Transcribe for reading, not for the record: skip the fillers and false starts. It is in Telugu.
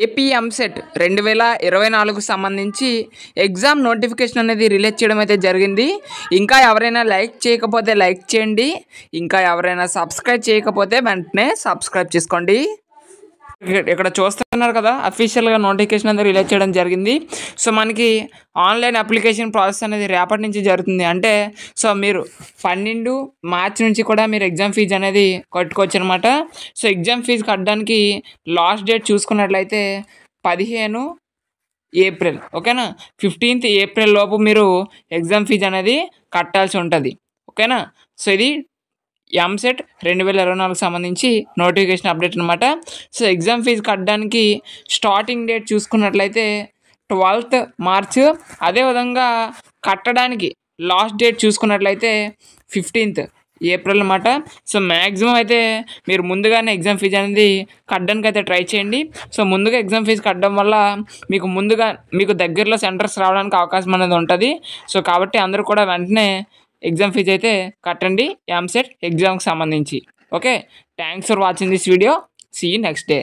ఏపీ ఎంసెట్ 2024కు సంబంధించి ఎగ్జామ్ నోటిఫికేషన్ అనేది రిలీజ్ చేయడం అయితే జరిగింది. ఇంకా ఎవరైనా లైక్ చేయకపోతే లైక్ చేయండి. ఇంకా ఎవరైనా సబ్స్క్రైబ్ చేయకపోతే వెంటనే సబ్స్క్రైబ్ చేసుకోండి. ఇక్కడ చూస్తున్నారు కదా, అఫీషియల్గా నోటిఫికేషన్ అనేది రిలీజ్ చేయడం జరిగింది. సో మనకి ఆన్లైన్ అప్లికేషన్ ప్రాసెస్ అనేది రేపటి నుంచి జరుగుతుంది. అంటే సో మీరు 12 మార్చి నుంచి కూడా మీరు ఎగ్జామ్ ఫీజు అనేది కట్టుకోవచ్చు అనమాట. సో ఎగ్జామ్ ఫీజు కట్టడానికి లాస్ట్ డేట్ చూసుకున్నట్లయితే 15 ఏప్రిల్, ఓకేనా. 15th ఏప్రిల్ లోపు మీరు ఎగ్జామ్ ఫీజు అనేది కట్టాల్సి ఉంటుంది, ఓకేనా. సో ఇది ఎంసెట్ 2024కు సంబంధించి నోటిఫికేషన్ అప్డేట్ అనమాట. సో ఎగ్జామ్ ఫీజు కట్టడానికి స్టార్టింగ్ డేట్ చూసుకున్నట్లయితే 12th మార్చ్. అదేవిధంగా కట్టడానికి లాస్ట్ డేట్ చూసుకున్నట్లయితే 15th ఏప్రిల్ అనమాట. సో మ్యాక్సిమం అయితే మీరు ముందుగానే ఎగ్జామ్ ఫీజు అనేది కట్టడానికి అయితే ట్రై చేయండి. సో ముందుగా ఎగ్జామ్ ఫీజు కట్టడం వల్ల మీకు దగ్గరలో సెంటర్స్ రావడానికి అవకాశం అనేది ఉంటుంది. సో కాబట్టి అందరూ కూడా వెంటనే ఎగ్జామ్ ఫీజు అయితే కట్టండి ఎంసెట్ ఎగ్జామ్కి సంబంధించి. Okay, thanks for watching this video. See you next day.